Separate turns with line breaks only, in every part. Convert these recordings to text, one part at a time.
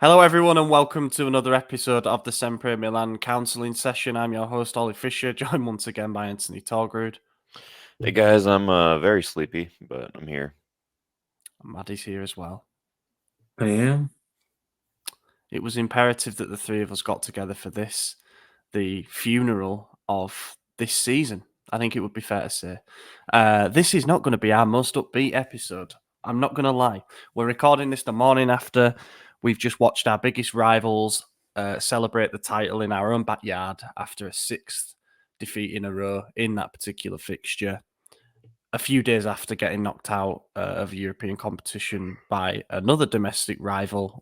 Hello, everyone, and welcome to another episode of the SempreMilan counselling session. I'm your host, Ollie Fisher, joined once again by Anthony Torgrud.
Hey guys, I'm very sleepy, but I'm here.
Maddie's here as well.
I am.
It was imperative that the three of us got together for this, the funeral of this season. I think it would be fair to say. This is not going to be our most upbeat episode. I'm not going to lie. We're recording this the morning after we've just watched our biggest rivals celebrate the title in our own backyard after a sixth defeat in a row in that particular fixture. A few days after getting knocked out of European competition by another domestic rival,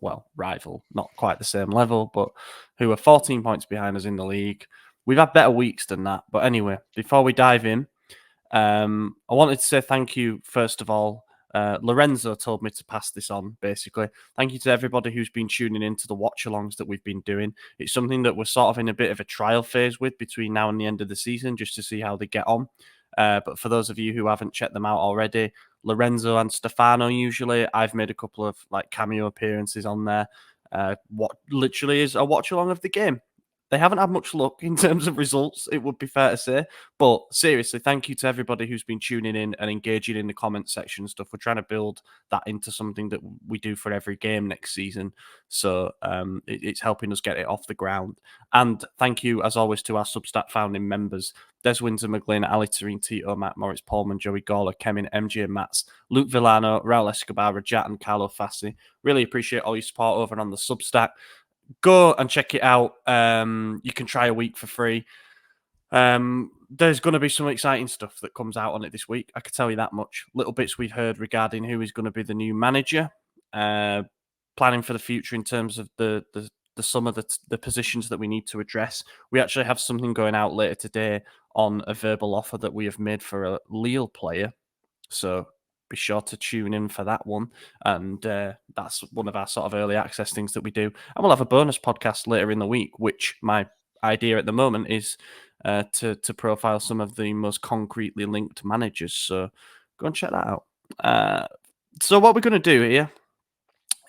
not quite the same level, but who are 14 points behind us in the league. We've had better weeks than that. But anyway, before we dive in, I wanted to say thank you, first of all. Lorenzo told me to pass this on, basically. Thank you to everybody who's been tuning into the watch-alongs that we've been doing. It's something that we're sort of in a bit of a trial phase with between now and the end of the season, just to see how they get on. But for those of you who haven't checked them out already, Lorenzo and Stefano usually, I've made a couple of cameo appearances on there. What literally is a watch along of the game. They haven't had much luck in terms of results, it would be fair to say. But seriously, thank you to everybody who's been tuning in and engaging in the comment section and stuff. We're trying to build that into something that we do for every game next season. So it's helping us get it off the ground. And thank you, as always, to our Substack founding members. Des Windsor, McGlynn, Ali Tareen, Tito, Matt Morris, Paulman, Joey Gawler, Kemin, MJ and Mats, Luke Villano, Raul Escobar, Rajat and Carlo Fassi. Really appreciate all your support over on the Substack. Go and check it out. You can try a week for free. There's going to be some exciting stuff that comes out on it this week. I can tell you that much. Little bits we've heard regarding who is going to be the new manager, planning for the future in terms of the some of the positions that we need to address. We actually have something going out later today on a verbal offer that we have made for a Lille player. So be sure to tune in for that one. And that's one of our sort of early access things that we do. And we'll have a bonus podcast later in the week, which my idea at the moment is to profile some of the most concretely linked managers. So go and check that out. So what we're going to do here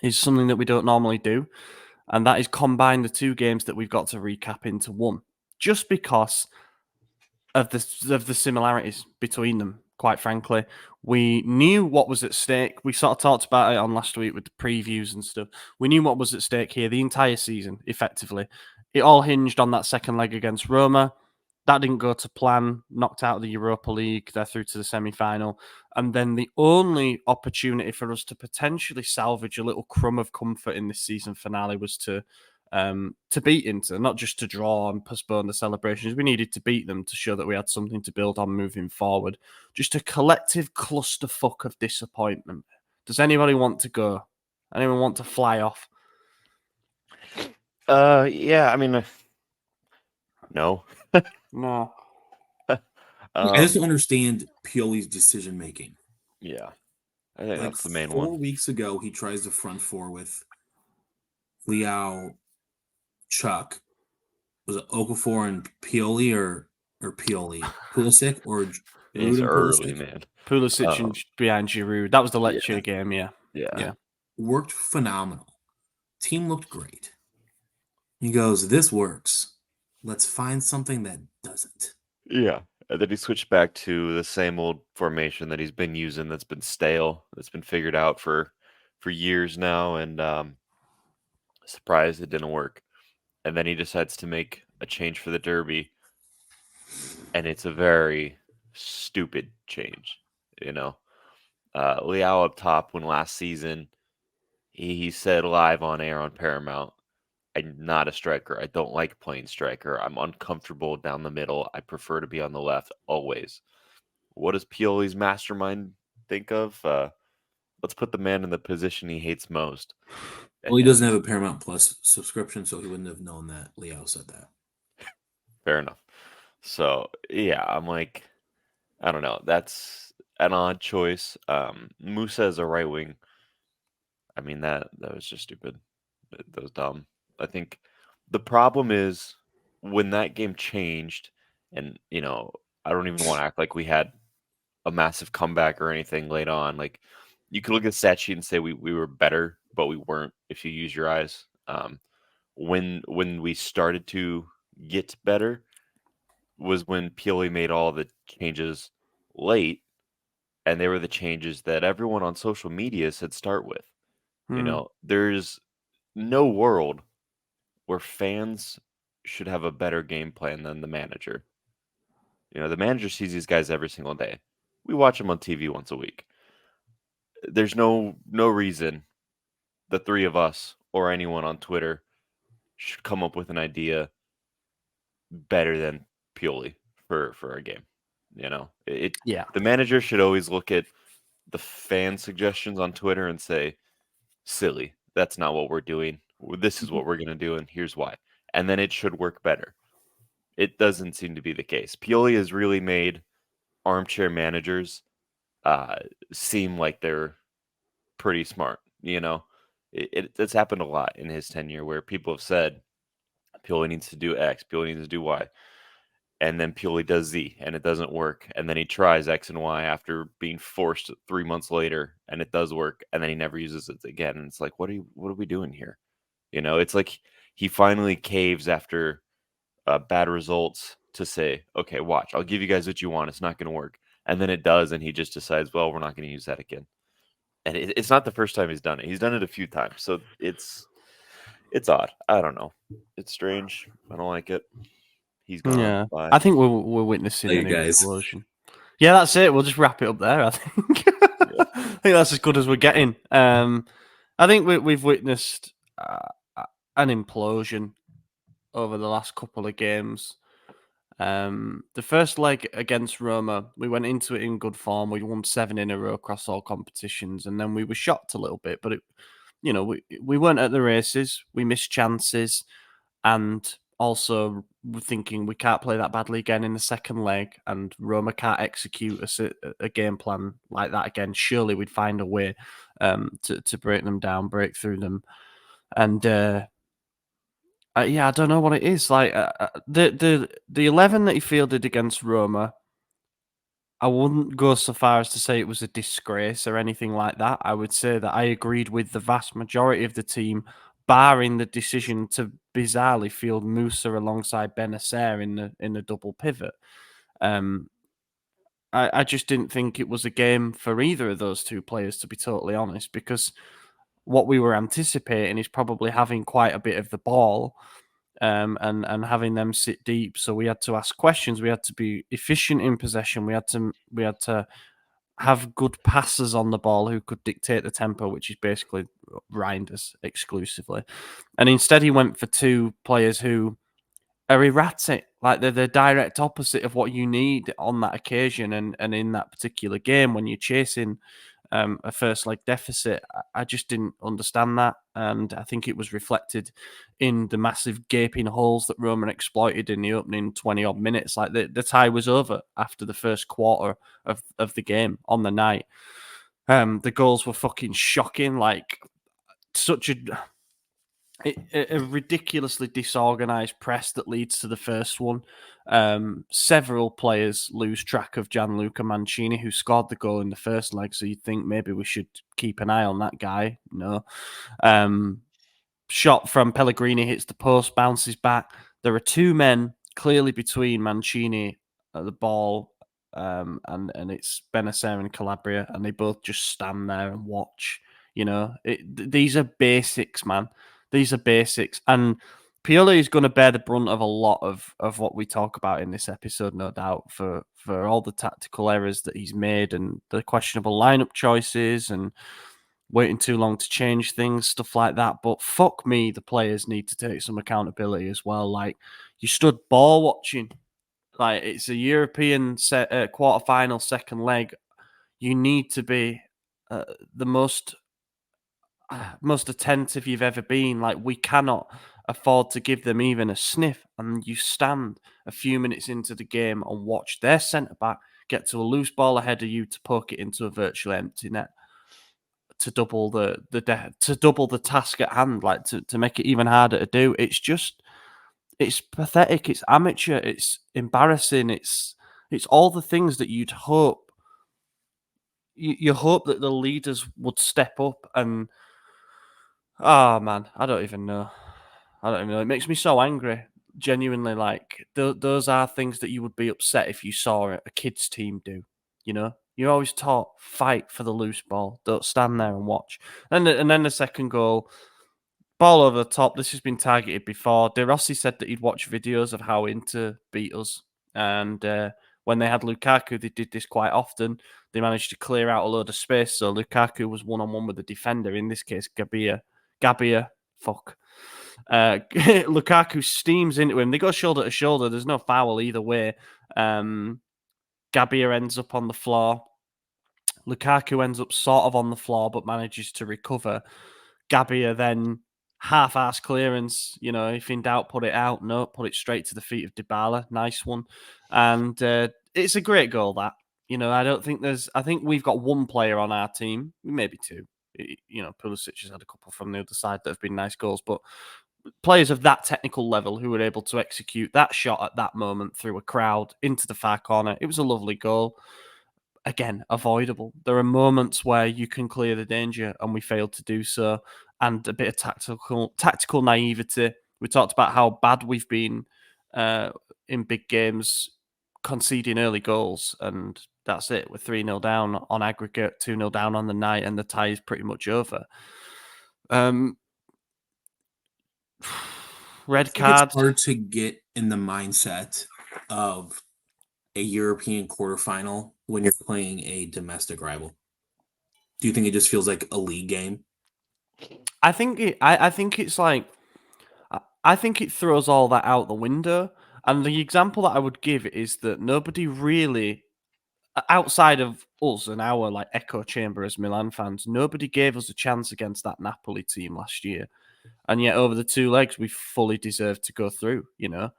is something that we don't normally do, and that is combine the two games that we've got to recap into one, just because of the similarities between them. Quite frankly, we knew what was at stake. We sort of talked about it on last week with the previews and stuff. We knew what was at stake here the entire season, effectively. It all hinged on that second leg against Roma. That didn't go to plan, knocked out of the Europa League. They're through to the semi-final. And then the only opportunity for us to potentially salvage a little crumb of comfort in this season finale was to beat Inter, not just to draw and postpone the celebrations. We needed to beat them to show that we had something to build on moving forward. Just a collective clusterfuck of disappointment. Does anybody want to go? Anyone want to fly off?
Yeah, I mean, no.
No.
I just don't understand Pioli's decision making.
Yeah, I think
Like
that's the main
4
one.
weeks ago, he tries the front four with Liao, Chuck. Was it Okafor and Pioli or Pioli? Pulisic or
It's
Ruud and
early,
Pulisic?
man.
Pulisic and behind Giroud. That was the Lecce
Yeah.
game, yeah.
Yeah.
Worked phenomenal. Team looked great. He goes, this works. Let's find something that doesn't.
Yeah. And then he switched back to the same old formation that he's been using that's been stale, that's been figured out for years now, and surprised it didn't work. And then he decides to make a change for the derby, and it's a very stupid change, you know. Liao up top when last season he said live on air on Paramount, I'm not a striker. I don't like playing striker. I'm uncomfortable down the middle. I prefer to be on the left always. What does Pioli's mastermind think of? Let's put the man in the position he hates most.
Well, he doesn't have a Paramount Plus subscription, so he wouldn't have known that Liao said that.
Fair enough. So, yeah, I'm like, I don't know. That's an odd choice. Musa is a right wing. I mean, that was just stupid. That was dumb. I think the problem is when that game changed, and I don't even want to act like we had a massive comeback or anything late on. Like you could look at the stat sheet and say we were better, but we weren't if you use your eyes. When we started to get better was when Pioli made all the changes late, and they were the changes that everyone on social media said start with. You know, there's no world where fans should have a better game plan than the manager. You know, the manager sees these guys every single day. We watch them on TV once a week. There's no reason the three of us or anyone on Twitter should come up with an idea better than Pioli for a game. You know,
Yeah.
the manager should always look at the fan suggestions on Twitter and say, silly, that's not what we're doing. This is what we're going to do, and here's why. And then it should work better. It doesn't seem to be the case. Pioli has really made armchair managers seem like they're pretty smart. You know, it's happened a lot in his tenure where people have said Pioli needs to do X, Pioli needs to do Y, and then Pioli does Z, and it doesn't work, and then he tries X and Y after being forced 3 months later, and it does work, and then he never uses it again. And it's like, what are we doing here? You know, it's like he finally caves after bad results to say, okay, watch, I'll give you guys what you want. It's not going to work. And then it does. And he just decides, well, we're not going to use that again. And it's not the first time he's done it. He's done it a few times. So it's odd. I don't know. It's strange. I don't like it. He's gone.
Yeah.
Bye.
I think we're witnessing
Hey,
an
guys.
explosion. Yeah, that's it. We'll just wrap it up there, I think.
Yeah.
I think that's as good as we're getting. I think we've witnessed an implosion over the last couple of games. The first leg against Roma, we went into it in good form. We won 7 in a row across all competitions, and then we were shocked a little bit. But we weren't at the races. We missed chances, and also we're thinking we can't play that badly again in the second leg, and Roma can't execute a game plan like that again. Surely we'd find a way to break them down, break through them, and. Yeah, I don't know what it is. Like the 11 that he fielded against Roma, I wouldn't go so far as to say it was a disgrace or anything like that. I would say that I agreed with the vast majority of the team, barring the decision to bizarrely field Musa alongside Benacer in the double pivot. I just didn't think it was a game for either of those two players, to be totally honest, because what we were anticipating is probably having quite a bit of the ball. And having them sit deep. So we had to ask questions. We had to be efficient in possession. We had to have good passers on the ball who could dictate the tempo, which is basically Reinders exclusively. And instead, he went for two players who are erratic. Like they're the direct opposite of what you need on that occasion and in that particular game when you're chasing a first leg deficit. I just didn't understand that, and I think it was reflected in the massive gaping holes that Roman exploited in the opening 20 odd minutes. Like the tie was over after the first quarter of the game on the night. The goals were fucking shocking. Like such a ridiculously disorganized press that leads to the first one. Several players lose track of Gianluca Mancini, who scored the goal in the first leg. So you'd think maybe we should keep an eye on that guy. No. Shot from Pellegrini hits the post, bounces back. There are two men clearly between Mancini at the ball, and it's Benacer and Calabria, and they both just stand there and watch. You know, these are basics, man. These are basics, and Pioli is going to bear the brunt of a lot of what we talk about in this episode, no doubt, for all the tactical errors that he's made and the questionable lineup choices and waiting too long to change things, stuff like that. But fuck me, the players need to take some accountability as well. Like you stood ball watching, like it's a European quarterfinal second leg. You need to be the most attentive you've ever been. Like we cannot afford to give them even a sniff. And you stand a few minutes into the game and watch their centre back get to a loose ball ahead of you to poke it into a virtually empty net to double the task at hand, like to make it even harder to do. It's pathetic. It's amateur. It's embarrassing. It's all the things that you'd hope. You hope that the leaders would step up and Oh man, I don't even know. It makes me so angry. Genuinely, like those are things that you would be upset if you saw a kids team do. You know, you're always taught fight for the loose ball. Don't stand there and watch. And then the second goal, ball over the top. This has been targeted before. De Rossi said that he'd watch videos of how Inter beat us, and when they had Lukaku, they did this quite often. They managed to clear out a load of space, so Lukaku was one-on-one with the defender. In this case, Gabia, fuck. Lukaku steams into him. They go shoulder to shoulder. There's no foul either way. Gabia ends up on the floor. Lukaku ends up sort of on the floor, but manages to recover. Gabia then half-ass clearance. You know, if in doubt, put it out. No, put it straight to the feet of Dybala. Nice one. And it's a great goal, that. You know, I think we've got one player on our team, maybe two. You know, Pulisic has had a couple from the other side that have been nice goals, but players of that technical level who were able to execute that shot at that moment through a crowd into the far corner. It was a lovely goal. Again, avoidable. There are moments where you can clear the danger, and we failed to do so. And a bit of tactical naivety. We talked about how bad we've been in big games, conceding early goals, and that's it. We're 3-0 down on aggregate, 2-0 down on the night, and the tie is pretty much over. Red card.
It's hard to get in the mindset of a European quarterfinal when you're playing a domestic rival. Do you think it just feels like a league game?
I think it's like, I think it throws all that out the window. And the example that I would give is that nobody really, outside of us and our like echo chamber as Milan fans, nobody gave us a chance against that Napoli team last year. And yet over the two legs, we fully deserved to go through, you know.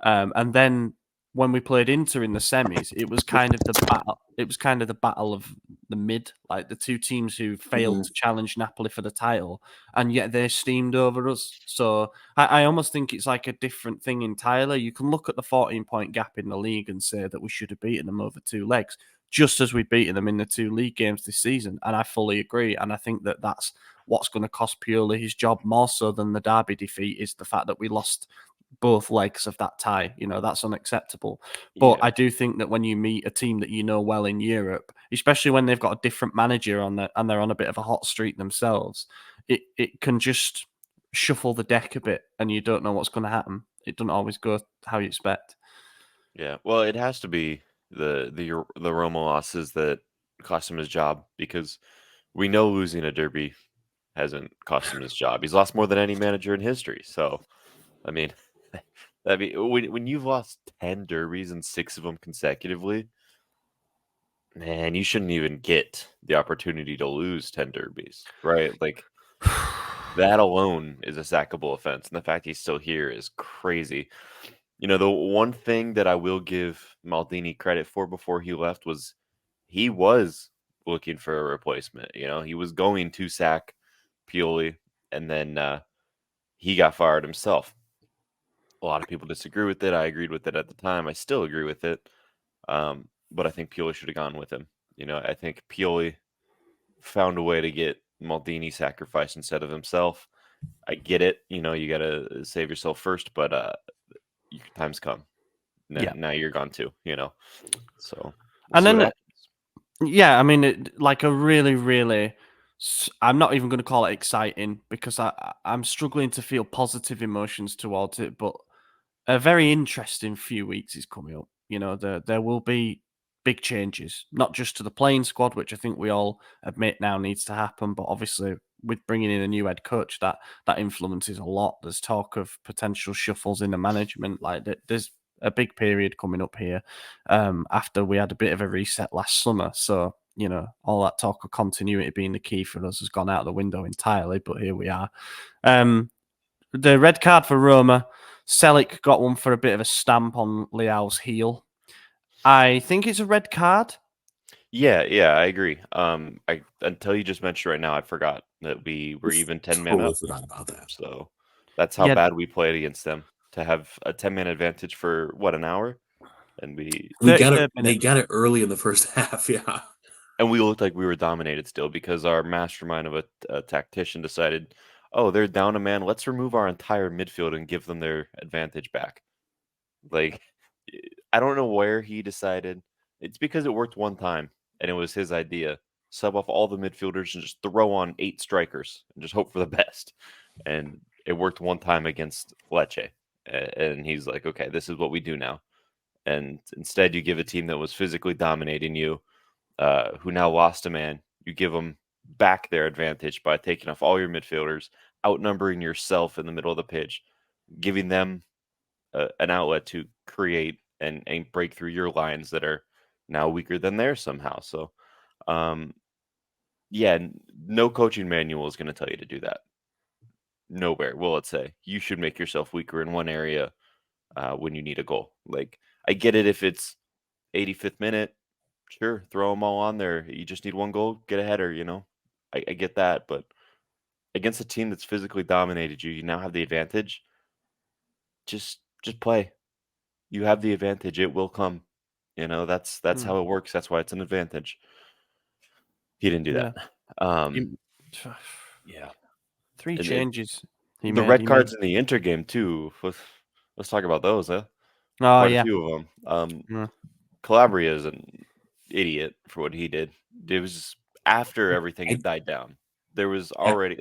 And then when we played Inter in the semis, it was kind of the battle. It was kind of the battle of the mid, like the two teams who failed to challenge Napoli for the title, and yet they steamed over us. So I almost think it's like a different thing entirely. You can look at the 14-point gap in the league and say that we should have beaten them over two legs, just as we've beaten them in the two league games this season. And I fully agree. And I think that that's what's going to cost Pioli his job more so than the Derby defeat, is the fact that we lost both legs of that tie. You know, that's unacceptable. But I do think that when you meet a team that you know well in Europe, especially when they've got a different manager on the, and they're on a bit of a hot streak themselves, it can just shuffle the deck a bit, and you don't know what's going to happen. It doesn't always go how you expect.
Yeah, well, it has to be the Roma losses that cost him his job, because we know losing a derby hasn't cost him his job. He's lost more than any manager in history. So, I mean, when you've lost 10 derbies and 6 of them consecutively, man, you shouldn't even get the opportunity to lose 10 derbies, right? Like, that alone is a sackable offense. And the fact he's still here is crazy. You know, the one thing that I will give Maldini credit for before he left was he was looking for a replacement. You know, he was going to sack Pioli, and then he got fired himself. A lot of people disagree with it. I agreed with it at the time. I still agree with it. But I think Pioli should have gone with him. You know, I think Pioli found a way to get Maldini sacrificed instead of himself. I get it. You know, you got to save yourself first, but time's come. Now you're gone too, you know. So,
and then, yeah, I mean, like a really, really, I'm not even going to call it exciting, because I'm struggling to feel positive emotions towards it, but a very interesting few weeks is coming up. You know, there will be big changes, not just to the playing squad, which I think we all admit now needs to happen, but obviously with bringing in a new head coach, that influences a lot. There's talk of potential shuffles in the management. Like, there's a big period coming up here after we had a bit of a reset last summer. So, you know, all that talk of continuity being the key for us has gone out the window entirely, but here we are. The red card for Roma, Selic got one for a bit of a stamp on Leao's heel. I think it's a red card.
Yeah, I agree. Until you just mentioned right now, I forgot that we were even 10 men up.
Forgot about that.
So that's how bad we played against them, to have a 10-man advantage for an hour, and
they got it early in the first half. Yeah,
and we looked like we were dominated still, because our mastermind of a tactician decided, oh, they're down a man. Let's remove our entire midfield and give them their advantage back. Like, I don't know where he decided. It's because it worked one time, and it was his idea. Sub off all the midfielders and just throw on 8 strikers and just hope for the best. And it worked one time against Lecce. And he's like, okay, this is what we do now. And instead, you give a team that was physically dominating you, who now lost a man, you give them back their advantage by taking off all your midfielders, outnumbering yourself in the middle of the pitch, giving them an outlet to create and break through your lines that are now weaker than theirs somehow. So, yeah, no coaching manual is going to tell you to do that. Nowhere will it say you should make yourself weaker in one area when you need a goal. Like, I get it if it's 85th minute, sure, throw them all on there. You just need one goal, get a header, you know. I get that, but against a team that's physically dominated you, you now have the advantage. Just play. You have the advantage. It will come. You know, that's how it works. That's why it's an advantage. He didn't do that. Yeah.
3 changes he
the
made.
red cards in the Inter game too. Let's talk about those, huh?
Oh,
Quite
yeah.
a few of them. Calabria is an idiot for what he did. It was after everything had died down. There was already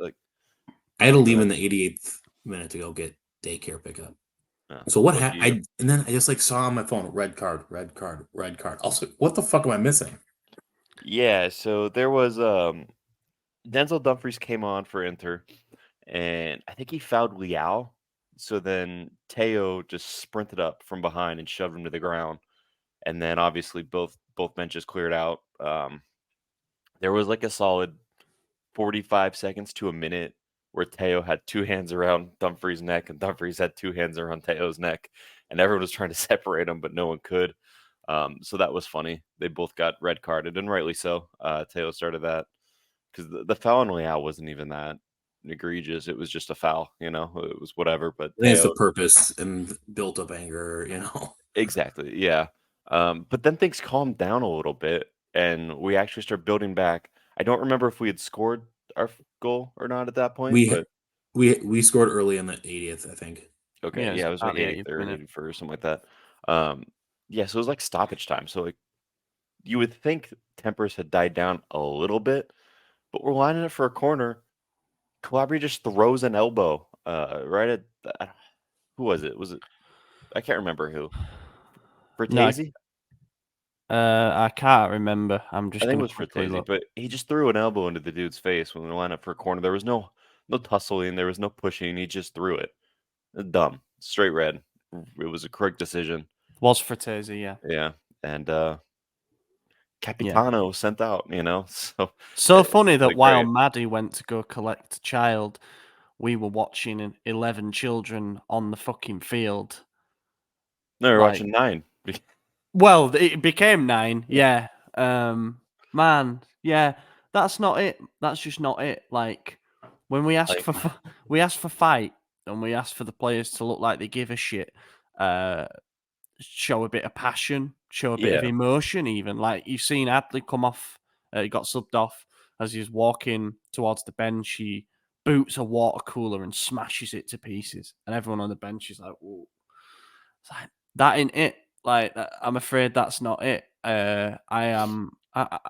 I had to leave in the 88th minute to go get daycare pickup. So what happened? And then I just saw on my phone, red card. Also, what the fuck am I missing?
Yeah, so there was Denzel Dumfries came on for Inter, and I think he fouled Leao. So then Teo just sprinted up from behind and shoved him to the ground. And then obviously both benches cleared out. There was a solid 45 seconds to a minute where Teo had 2 hands around Dumfries' neck and Dumfries had 2 hands around Teo's neck, and everyone was trying to separate them, but no one could. So that was funny. They both got red carded, and rightly so. Teo started that because the foul on Leao wasn't even that egregious. It was just a foul, you know. It was whatever. But
It's the purpose and built up anger, you know.
Exactly, yeah. But then things calmed down a little bit, and we actually started building back. I don't remember if we had scored our goal or not at that point, but
we scored early in the 80th, I think.
okay, yeah, it was like 80th or 81st or something like that. Yeah, so it was stoppage time. So you would think tempers had died down a little bit, but we're lining up for a corner. Calabria just throws an elbow right at who was it? Was it I can't remember who. Frattesi?
I can't remember. I'm just
I think it
gonna
was
quickly
Frattesi,
look.
but he just threw an elbow into the dude's face when we lined up for a corner. There was no tussling, there was no pushing. He just threw it. Dumb, straight red. It was a correct decision.
Was Frattesi, yeah.
Yeah, and Capitano sent out. You know,
so funny that while Maddie went to go collect a child, we were watching 11 children on the fucking field.
No, we were watching 9.
Well, it became 9, yeah. Man, yeah, that's not it. That's just not it. When we ask for fight and we ask for the players to look like they give a shit, show a bit of passion, show a bit of emotion. Even you've seen Adley come off, he got subbed off as he was walking towards the bench. He boots a water cooler and smashes it to pieces, and everyone on the bench is like, "Whoa!" It's that ain't it. I'm afraid that's not it. I'm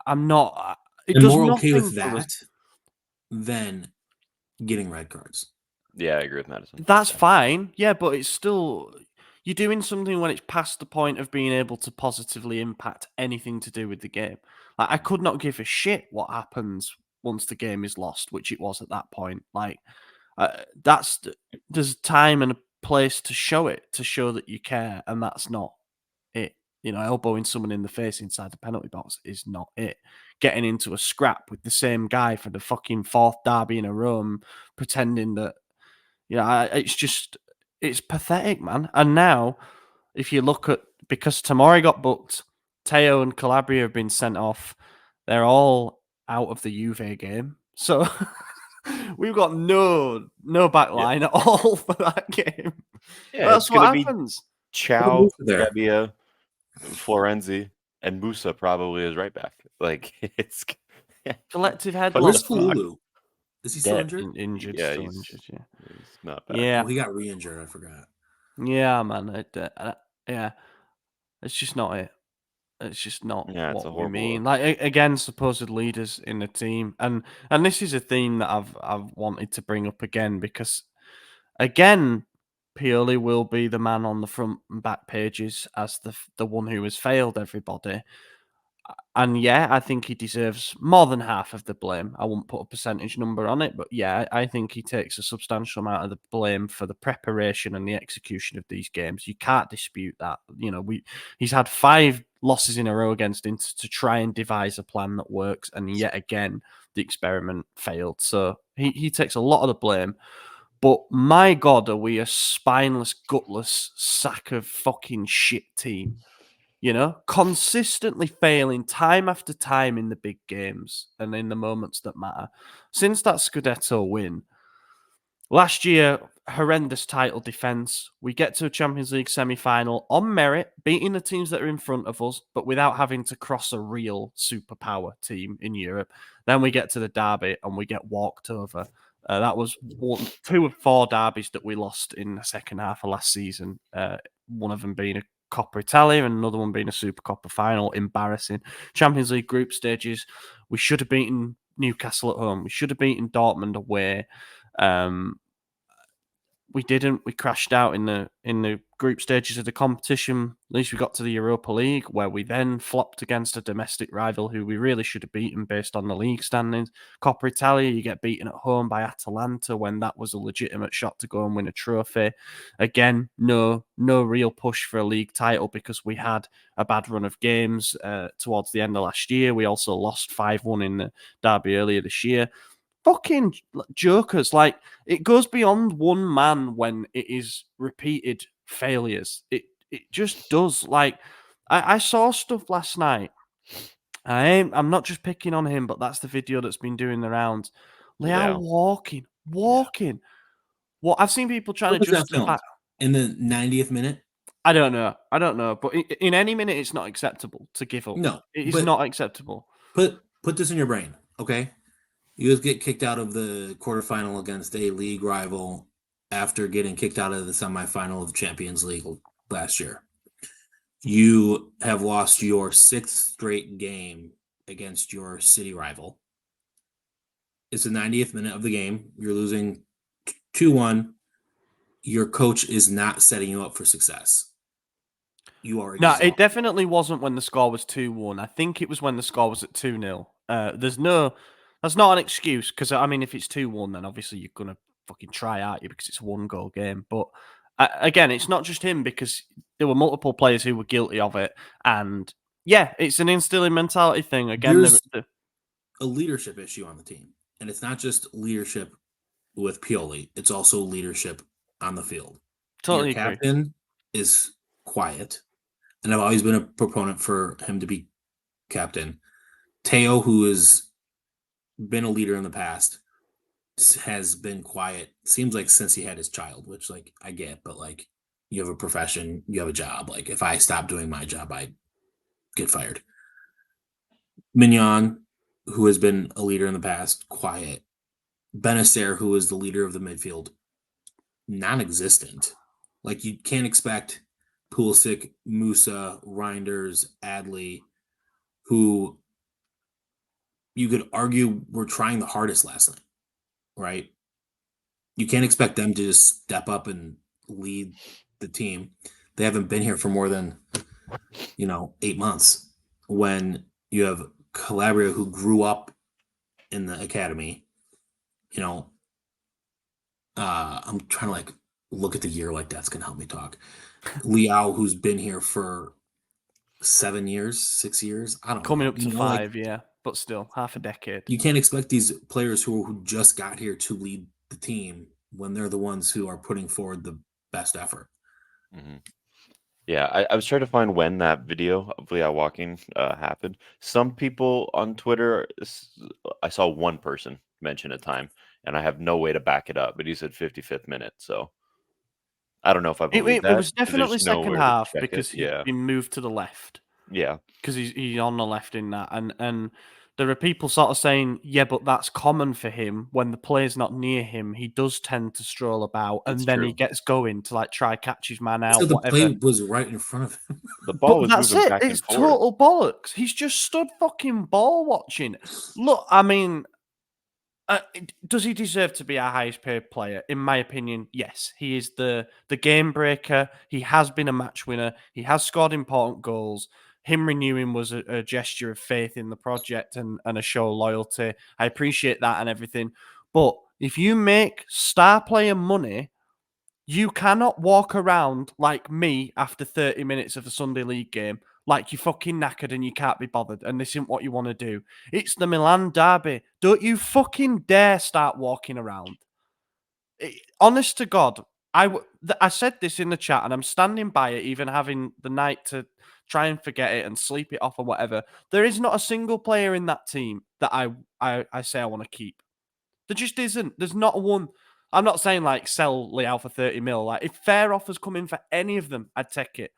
not. It does
more
nothing
okay with that than getting red cards.
Yeah, I agree with Madison.
That's fine. Yeah, but it's still you're doing something when it's past the point of being able to positively impact anything to do with the game. I could not give a shit what happens once the game is lost, which it was at that point. There's time and a place to show it, to show that you care, and that's not it. You know, elbowing someone in the face inside the penalty box is not it. Getting into a scrap with the same guy for the fucking 4th derby in a row, pretending that, it's pathetic, man. And now, if you look at, because Tomori got booked, Teo and Calabria have been sent off, they're all out of the Juve game. So we've got no back line at all for that game.
Yeah,
that's what happens.
Ciao, Gebbia, Florenzi, and Musa probably is right back. It's
collective head.
Where's Fululu? Is he still
Dead.
injured?
Injured,
Yeah,
still
he's
injured. Yeah,
not back.
yeah,
Oh, he got re-injured. I forgot.
yeah, man. Yeah, it's just not it. It's just not
Yeah, it's a
what we
horrible
mean.
look.
Like again, supposed leaders in the team, and this is a theme that I've wanted to bring up again because again, Pioli will be the man on the front and back pages as the one who has failed everybody. And yeah, I think he deserves more than half of the blame. I won't put a percentage number on it, but yeah, I think he takes a substantial amount of the blame for the preparation and the execution of these games. You can't dispute that. You know, he's had 5 losses in a row against Inter to try and devise a plan that works, and yet again, the experiment failed. So he takes a lot of the blame. But my God, are we a spineless, gutless sack of fucking shit team? You know, consistently failing time after time in the big games and in the moments that matter. Since that Scudetto win, last year, horrendous title defence. We get to a Champions League semi-final on merit, beating the teams that are in front of us, but without having to cross a real superpower team in Europe. Then we get to the derby and we get walked over. That was 2 of 4 derbies that we lost in the second half of last season. One of them being a Coppa Italia and another one being a Super Coppa final. Embarrassing. Champions League group stages, we should have beaten Newcastle at home. We should have beaten Dortmund away. We didn't. We crashed out in the group stages of the competition. At least we got to the Europa League, where we then flopped against a domestic rival who we really should have beaten based on the league standings. Coppa Italia, you get beaten at home by Atalanta when that was a legitimate shot to go and win a trophy. Again, no real push for a league title because we had a bad run of games towards the end of last year. We also lost 5-1 in the derby earlier this year. Fucking jokers. Like, it goes beyond one man when it is repeated failures. It just does. Like, I saw stuff last night. I'm not just picking on him, but that's the video that's been doing the rounds. Leao walking. What I've seen people trying
What
to
was that
justify.
filmed? In the 90th minute?
I don't know. But in any minute, it's not acceptable to give up.
No,
It is
but
not acceptable.
put this in your brain, okay? You guys get kicked out of the quarterfinal against a league rival after getting kicked out of the semifinal of the Champions League last year. You have lost your 6th straight game against your city rival. It's the 90th minute of the game. You're losing 2-1. Your coach is not setting you up for success. You are
No,
exhausted.
it definitely wasn't when the score was 2-1. I think it was when the score was at 2-0. That's not an excuse because, I mean, if it's 2-1, then obviously you're going to fucking try, aren't you? Because it's a 1-goal game. But again, it's not just him because there were multiple players who were guilty of it. And yeah, it's an instilling mentality thing. Again,
There's a leadership issue on the team. And it's not just leadership with Pioli, it's also leadership on the field.
Totally
Your
agree.
captain is quiet, and I've always been a proponent for him to be captain. Teo, who has been a leader in the past, has been quiet. Seems like since he had his child, which, like, I get, but like, you have a profession, you have a job. Like, if I stop doing my job, I get fired. Mignon, who has been a leader in the past, quiet. Benacer, who is the leader of the midfield, non-existent. Like, you can't expect Pulisic, Musa, Reinders, Adley, who you could argue were trying the hardest last night, right? You can't expect them to just step up and lead the team. They haven't been here for more than 8 months. When you have Calabria, who grew up in the academy, I'm trying to like look at the year, like that's gonna help me talk. Liao, who's been here for 7 years, 6 years, I don't
Coming
know.
up to 5, yeah. But still, half a decade.
You can't expect these players who just got here to lead the team when they're the ones who are putting forward the best effort.
Mm-hmm. Yeah, I was trying to find when that video of Leao walking happened. Some people on Twitter, I saw one person mention a time, and I have no way to back it up, but he said 55th minute. So I don't know if I believe
It
that
was
'cause
definitely
there's
second
nowhere to
half
check it.
because he'd
Yeah,
been moved to the left.
yeah.
Because he's on the left in that. And there are people sort of saying, yeah, but that's common for him. When the player's not near him, he does tend to stroll about, and
It's
then
true.
he gets going to like try catch his man
So
out,
the
whatever.
play was right in front of him.
The ball
But
was
that's
moving
it.
back
It's
and forth.
total bollocks. He's just stood fucking ball watching. Look, I mean, does he deserve to be our highest paid player? In my opinion, yes. He is the game breaker. He has been a match winner. He has scored important goals. Him renewing was a gesture of faith in the project and a show of loyalty. I appreciate that and everything. But if you make star player money, you cannot walk around like me after 30 minutes of a Sunday league game, like you're fucking knackered and you can't be bothered, and this isn't what you want to do. It's the Milan derby. Don't you fucking dare start walking around. Honest to God, I said this in the chat, and I'm standing by it, even having the night to try and forget it and sleep it off or whatever. There is not a single player in that team that I say I want to keep. There just isn't. There's not one. I'm not saying like sell Leao for 30 mil. Like if fair offers come in for any of them, I'd take it.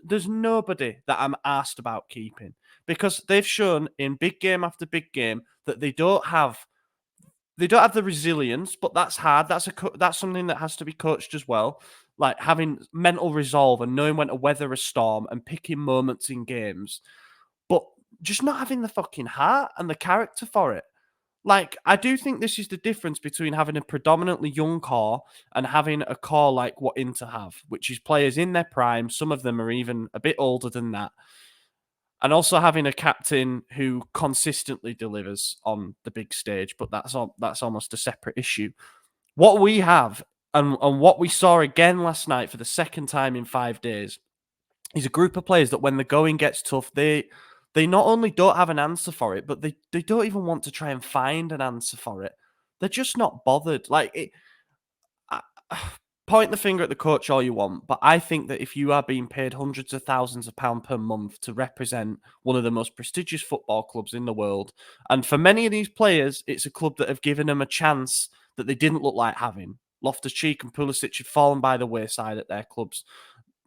There's nobody that I'm asked about keeping because they've shown in big game after big game that they don't have the resilience, but that's hard. That's something that has to be coached as well. Like having mental resolve and knowing when to weather a storm and picking moments in games, but just not having the fucking heart and the character for it. Like, I do think this is the difference between having a predominantly young core and having a core like what Inter have, which is players in their prime. Some of them are even a bit older than that. And also having a captain who consistently delivers on the big stage, but that's almost a separate issue. What we have and what we saw again last night for the second time in 5 days is a group of players that when the going gets tough, they not only don't have an answer for it, but they don't even want to try and find an answer for it. They're just not bothered. I, point the finger at the coach all you want, but I think that if you are being paid hundreds of thousands of pounds per month to represent one of the most prestigious football clubs in the world, and for many of these players, it's a club that have given them a chance that they didn't look like having. Loftus-Cheek and Pulisic had fallen by the wayside at their clubs.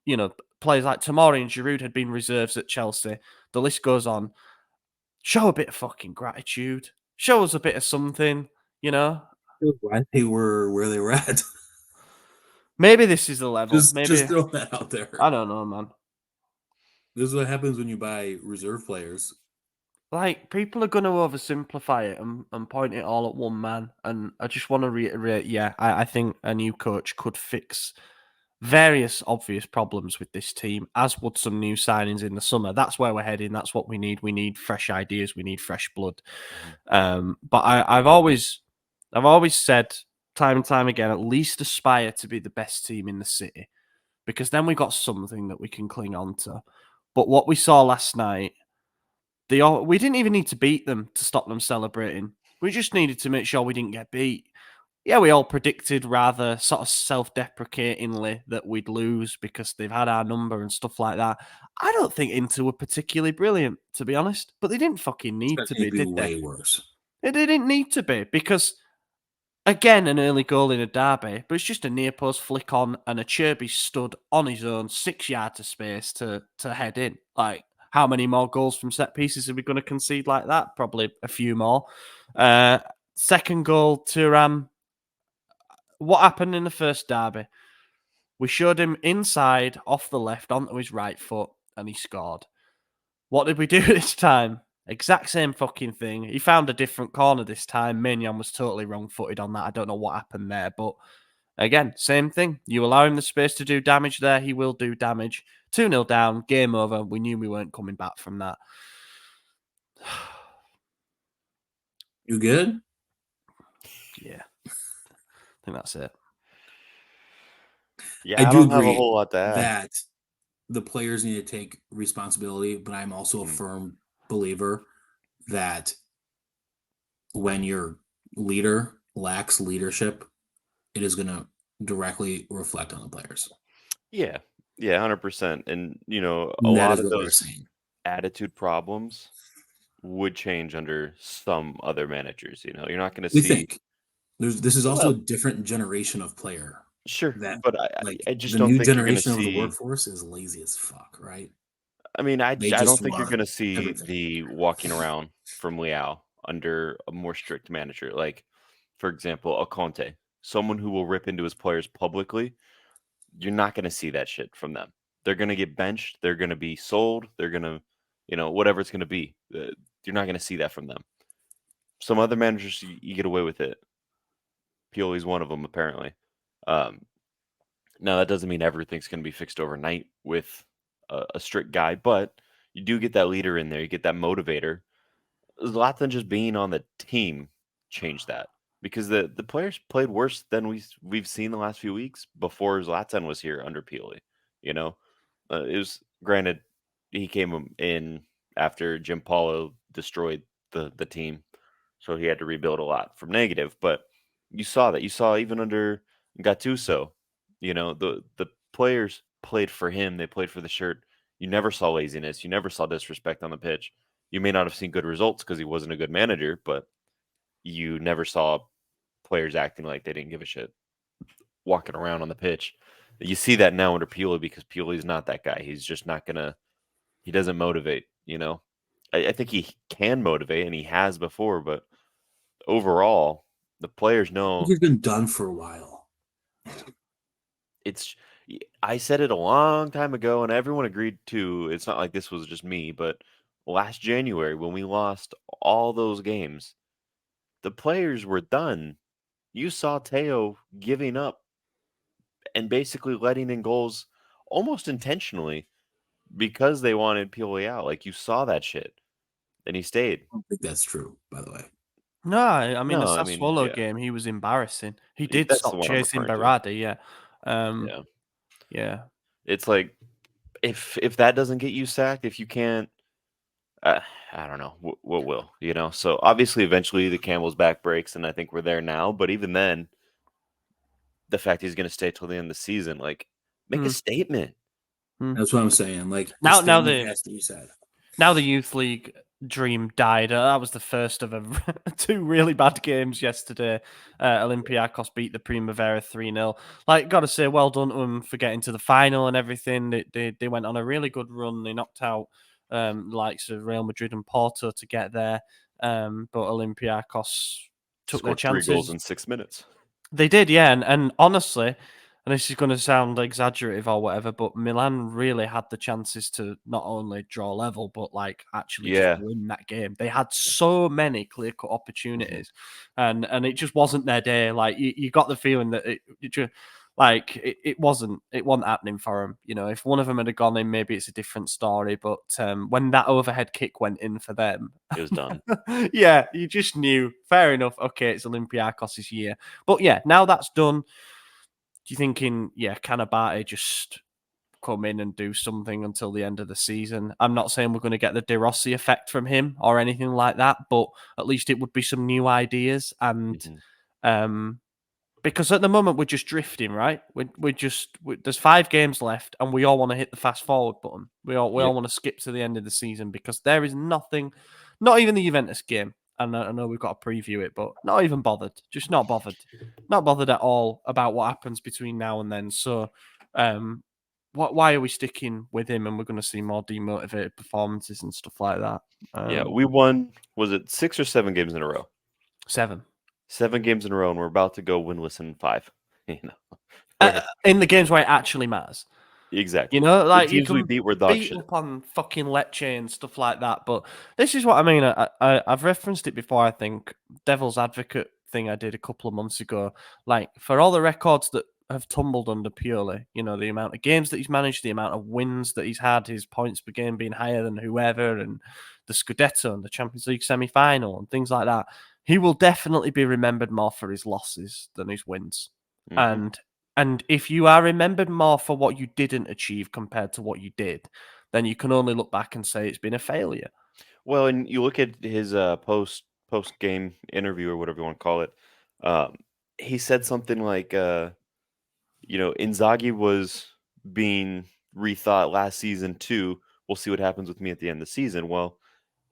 You know, players like Tomori and Giroud had been reserves at Chelsea. The list goes on. Show a bit of fucking gratitude. Show us a bit of something, you know?
Why they were where they were at.
Maybe this is the level. Maybe
Just throw that out there.
I don't know, man.
This is what happens when you buy reserve players.
Like, people are going to oversimplify it and point it all at one man. And I just want to reiterate, I think a new coach could fix various obvious problems with this team, as would some new signings in the summer. That's where we're heading. That's what we need. We need fresh ideas. We need fresh blood. But I've always said time and time again, at least aspire to be the best team in the city, because then we got something that we can cling on to. But what we saw last night, we didn't even need to beat them to stop them celebrating. We just needed to make sure we didn't get beat. Yeah, we all predicted rather sort of self-deprecatingly that we'd lose because they've had our number and stuff like that. I don't think Inter were particularly brilliant, to be honest, but they didn't fucking need to be, did they?
Way worse.
They didn't need to be because, again, an early goal in a derby, but it's just a near post flick on and a Cherby stood on his own 6 yards of space to head in. Like, how many more goals from set pieces are we going to concede like that? Probably a few more. Second goal, Thuram. What happened in the first derby? We showed him inside, off the left, onto his right foot, and he scored. What did we do this time? Exact same fucking thing. He found a different corner this time. Maignan was totally wrong-footed on that. I don't know what happened there, but again, same thing. You allow him the space to do damage there, he will do damage. 2-0 down, game over. We knew we weren't coming back from that.
You good?
Yeah. I think that's it.
Yeah,
I
I
do
don't have a
agree
whole lot to add.
that the players need to take responsibility, but I'm also a firm believer that when your leader lacks leadership, it is going to directly reflect on the players.
Yeah, 100%. And, you know, a
And that
lot
is
of
what we're
those
saying.
attitude problems would change under some other managers. You know, you're not going to
We
see.
think this is also
Well,
a different generation of player.
sure,
That
but
like
I just
the
don't
new
think you're going to
generation of the
see.
workforce is lazy as fuck, right?
I mean, I
They
don't
just
think you're
run
gonna see
everything.
the walking around from Leao under a more strict manager. Like, for example, a Conte, someone who will rip into his players publicly. You're not gonna see that shit from them. They're gonna get benched. They're gonna be sold. They're gonna, whatever it's gonna be. You're not gonna see that from them. Some other managers, you get away with it. Pioli's one of them, apparently. Um, Now, that doesn't mean everything's going to be fixed overnight with a strict guy, but you do get that leader in there. You get that motivator. Zlatan just being on the team changed that because the players played worse than we've seen the last few weeks before Zlatan was here under Pioli. You know, it was granted he came in after Jim Paulo destroyed the team, so he had to rebuild a lot from negative. But you saw that. You saw even under Gattuso, the players played for him. They played for the shirt. You never saw laziness. You never saw disrespect on the pitch. You may not have seen good results because he wasn't a good manager, but you never saw players acting like they didn't give a shit, walking around on the pitch. You see that now under Pioli because Pioli's not that guy. He's just not gonna. He doesn't motivate. I think he can motivate and he has before, but overall, the players know
He's been done for a while.
it's. I said it a long time ago, and everyone agreed too. It's not like this was just me, but last January when we lost all those games, the players were done. You saw Teo giving up and basically letting in goals almost intentionally because they wanted Pioli out. Like you saw that shit, and he stayed.
I don't think that's true, by the way.
No, I mean the
No, I mean,
Sassuolo
yeah,
game, he was embarrassing. He did
that's the
stop
one I'm
chasing
referring to.
Berardi, yeah.
Yeah,
Yeah.
it's like if that doesn't get you sacked, if you can't, I don't know what will. So obviously, eventually the Campbell's back breaks, and I think we're there now. But even then, the fact he's going to stay till the end of the season, like, make a
Mm,
statement.
mm.
That's what I'm saying. Like the
Now
statement has to be said.
the youth league dream died. That was the first of two really bad games yesterday. Olympiacos beat the Primavera 3-0. Like, gotta say, well done to them for getting to the final and everything. They went on a really good run. They knocked out likes of Real Madrid and Porto to get there. But Olympiacos took their
Scored 3 goals
chances.
in 6 minutes.
They did, yeah, and honestly, and this is going to sound exaggerative or whatever, but Milan really had the chances to not only draw level, but like actually just
Yeah.
win that game. They had so many clear cut opportunities, and it just wasn't their day. Like you got the feeling that it just like it wasn't happening for them. If one of them had gone in, maybe it's a different story. But when that overhead kick went in for them,
It was done.
yeah, you just knew. Fair enough. Okay, it's Olympiacos' year. But yeah, now that's done. Do you thinking, can Abate just come in and do something until the end of the season? I'm not saying we're going to get the De Rossi effect from him or anything like that, but at least it would be some new ideas. And because at the moment we're just drifting, right? There's 5 games left, and we all want to hit the fast forward button. We all want to skip to the end of the season because there is nothing, not even the Juventus game. And I know we've got to preview it, but not even bothered. Just not bothered at all about what happens between now and then. So, why are we sticking with him? And we're going to see more demotivated performances and stuff like that.
Yeah, we won. Was it 6 or 7 games in a row?
7.
7 games in a row, and we're about to go winless in 5.
In the games where it actually matters.
Exactly.
Like
the
you
teams we
can
beat were dog
beat
shit.
up on fucking Lecce and stuff like that, but this is what I mean. I've referenced it before. I think Devil's Advocate thing I did a couple of months ago. Like for all the records that have tumbled under Pioli, the amount of games that he's managed, the amount of wins that he's had, his points per game being higher than whoever, and the Scudetto and the Champions League semi-final and things like that. He will definitely be remembered more for his losses than his wins, and if you are remembered more for what you didn't achieve compared to what you did, then you can only look back and say it's been a failure.
Well, and you look at his post game interview or whatever you want to call it. He said something like, Inzaghi was being rethought last season too. We'll see what happens with me at the end of the season. Well,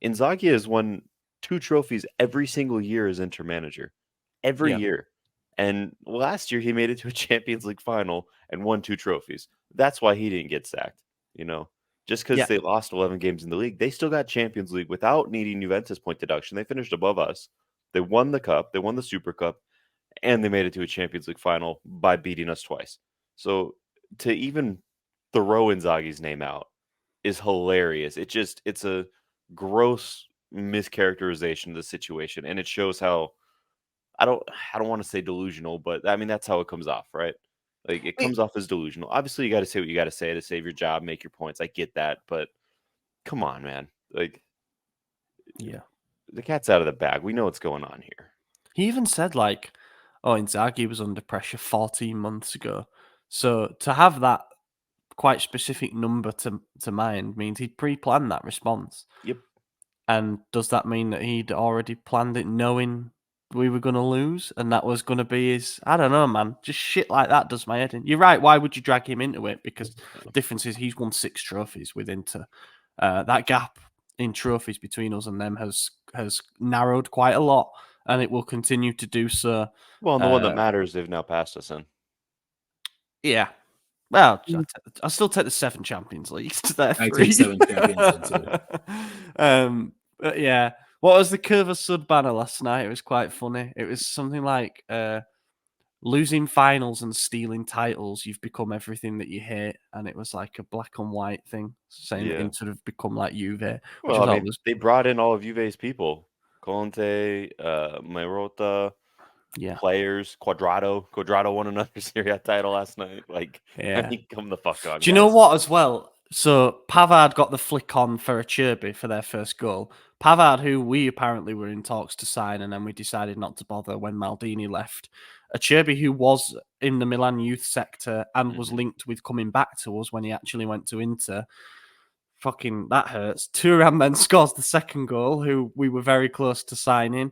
Inzaghi has won 2 trophies every single year as Inter manager, every
Yeah.
year. And last year he made it to a Champions League final and won 2 trophies. That's why he didn't get sacked. Just because they lost 11 games in the league, they still got Champions League without needing Juventus point deduction. They finished above us. They won the cup. They won the Super Cup, and they made it to a Champions League final by beating us twice. So to even throw Inzaghi's name out is hilarious. It's a gross mischaracterization of the situation, and it shows how I don't want to say delusional, but I mean that's how it comes off, right? Like it comes off as delusional. Obviously, you got to say what you got to say to save your job, make your points. I get that, but come on, man. Like, the cat's out of the bag. We know what's going on here.
He even said like, "Oh, Inzaghi was under pressure 14 months ago." So to have that quite specific number to mind means he'd pre-planned that response.
Yep.
And does that mean that he'd already planned it, knowing we were going to lose, and that was going to be his? I don't know, man. Just shit like that does my head in. You're right. Why would you drag him into it? Because the difference is he's won 6 trophies with Inter. That gap in trophies between us and them has narrowed quite a lot, and it will continue to do so.
Well, and the one that matters, they've now passed us in.
Yeah. Well, I'll still take the 7 Champions Leagues to their 3.
I take 7 Champions League too.
But yeah. What was the Curva Sud banner last night? It was quite funny. It was something like losing finals and stealing titles, you've become everything that you hate. And it was like a black and white thing saying that Inter have become like Juve.
Well, I mean, they brought in all of Juve's people. Conte, Marotta, players, Quadrado. Quadrado won another Serie A title last night. Like, I mean, come the fuck on.
Do you know what as well? So Pavard got the flick on for Acerbi for their first goal. Pavard, who we apparently were in talks to sign, and then we decided not to bother when Maldini left. Acerbi, who was in the Milan youth sector and was linked with coming back to us when he actually went to Inter. Fucking, that hurts. Thuram then scores the second goal, who we were very close to signing.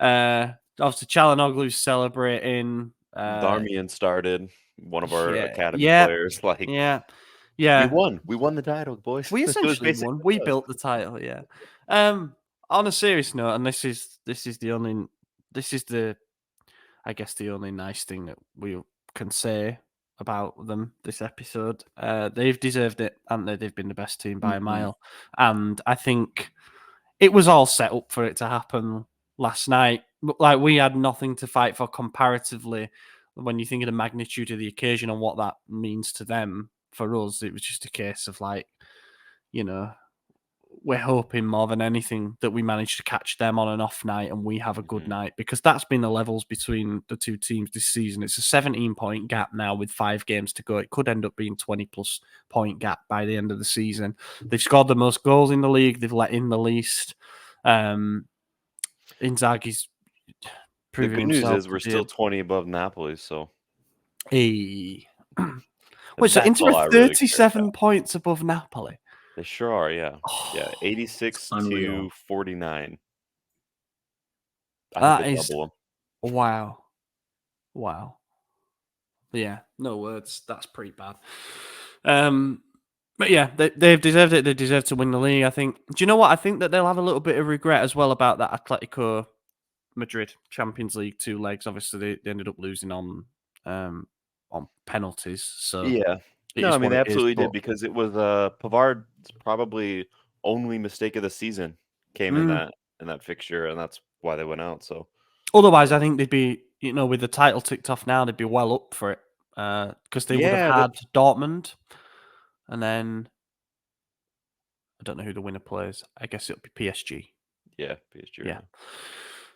Obviously, Çalhanoğlu's celebrating.
Darmian started, one of our academy players. Like,
yeah.
We won the title, boys.
We essentially won. We built the title, yeah. On a serious note, and this is the I guess the only nice thing that we can say about them this episode. They've deserved it, haven't they? They've been the best team by a mile. And I think it was all set up for it to happen last night. Like, we had nothing to fight for comparatively when you think of the magnitude of the occasion and what that means to them. For us, it was just a case of like, you know, we're hoping more than anything that we manage to catch them on an off night and we have a good night, because that's been the levels between the two teams this season. It's a 17-point gap now with 5 games to go. It could end up being 20-plus point gap by the end of the season. They've scored the most goals in the league. They've let in the least. Inzaghi's proving himself.
The good news is we're still 20 above Napoli, so.
Hey. Wait, so Inter are 37 points above Napoli?
They sure are, yeah. Yeah, 86 to 49.
That is double them. Wow. Yeah, no words. That's pretty bad. But yeah, they've deserved it. They deserve to win the league, I think. Do you know what? I think that they'll have a little bit of regret as well about that Atletico Madrid Champions League 2 legs. Obviously, they ended up losing on penalties. So
yeah. No, I mean, they absolutely did, because it was Pavard's probably only mistake of the season came in that fixture, and that's why they went out. So
otherwise, I think they'd be, with the title ticked off now, they'd be well up for it, because they would have had Dortmund, and then I don't know who the winner plays. I guess it'll be PSG.
Yeah, PSG.
Yeah.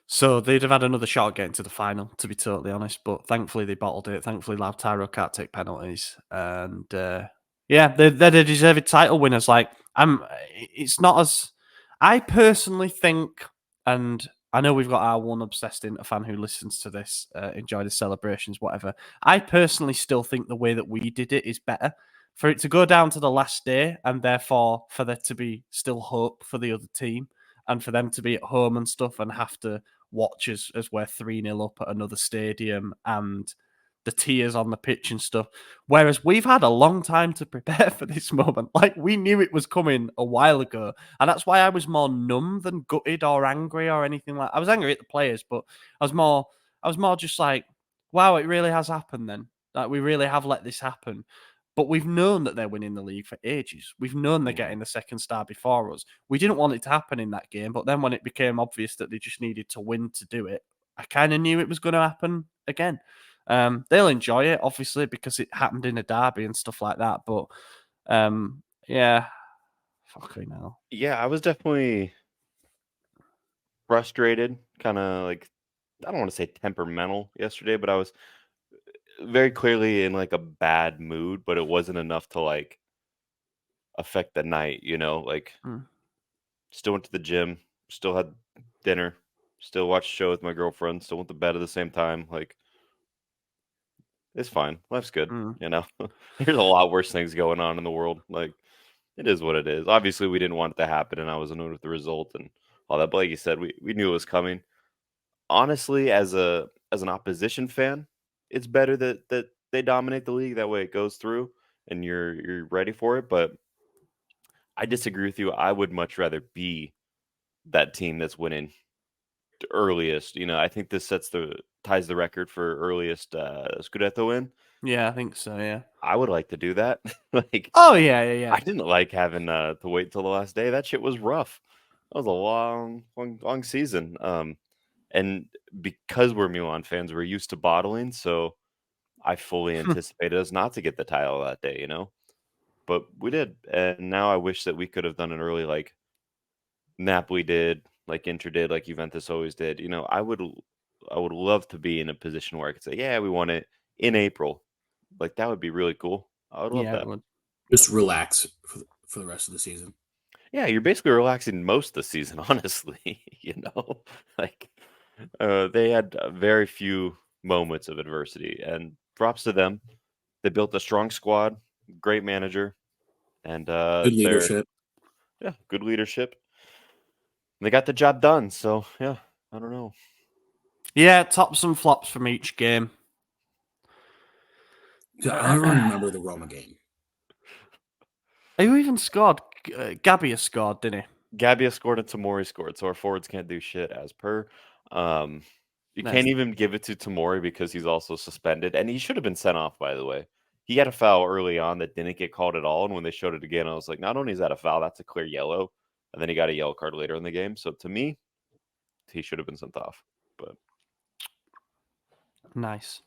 So they'd have had another shot at getting to the final, to be totally honest. But thankfully they bottled it. Thankfully Lautaro can't take penalties, and they're the deserved title winners. Like, it's not as I personally think, and I know we've got our one obsessed Inter fan who listens to this, enjoy the celebrations, whatever. I personally still think the way that we did it is better. For it to go down to the last day, and therefore for there to be still hope for the other team, and for them to be at home and stuff and have to watch as we're 3-0 up at another stadium and the tears on the pitch and stuff. Whereas we've had a long time to prepare for this moment. Like, we knew it was coming a while ago. And that's why I was more numb than gutted or angry or anything like that. I was angry at the players, but I was more just like, wow, it really has happened then. Like, we really have let this happen. But we've known that they're winning the league for ages. We've known they're getting the second star before us. We didn't want it to happen in that game, but then when it became obvious that they just needed to win to do it, I kind of knew it was going to happen again. They'll enjoy it, obviously, because it happened in a derby and stuff like that. But yeah, fucking hell.
Yeah, I was definitely frustrated, kind of like, I don't want to say temperamental yesterday, but I was very clearly in like a bad mood, but it wasn't enough to like affect the night, like
Mm.
still went to the gym, still had dinner, still watched a show with my girlfriend, still went to bed at the same time. Like, it's fine. Life's good,
Mm.
There's a lot worse things going on in the world. Like, it is what it is. Obviously, we didn't want it to happen, and I was annoyed with the result and all that. But like you said, we knew it was coming. Honestly, as an opposition fan, it's better that they dominate the league. That way, it goes through, and you're ready for it. But I disagree with you. I would much rather be that team that's winning the earliest. I think this ties the record for earliest Scudetto win.
Yeah, I think so. Yeah.
I would like to do that. Like,
Oh yeah.
I didn't like having to wait till the last day. That shit was rough. That was a long season. And because we're Milan fans, we're used to bottling, so I fully anticipated us not to get the title that day, But we did, and now I wish that we could have done it early, like Napoli did, like Inter did, like Juventus always did. I would love to be in a position where I could say, "Yeah, we won it in April." Like, that would be really cool. I would love
Yeah, it
that.
would.
Just relax for the rest of the season.
Yeah, you're basically relaxing most of the season, honestly. Like, they had very few moments of adversity, and props to them. They built a strong squad, great manager, and
Good
they're
leadership.
good leadership. They got the job done. So yeah, I don't know.
Yeah, tops and flops from each game.
I don't remember the Roma game.
Who even scored? Gabbia scored, didn't he?
Gabbia scored and Tomori scored, so our forwards can't do shit as per. You
Nice.
can't even give it to Tomori because he's also suspended, and he should have been sent off. By the way, he had a foul early on that didn't get called at all, and when they showed it again, I was like, not only is that a foul, that's a clear yellow, and then he got a yellow card later in the game. So to me, he should have been sent off. But
Nice.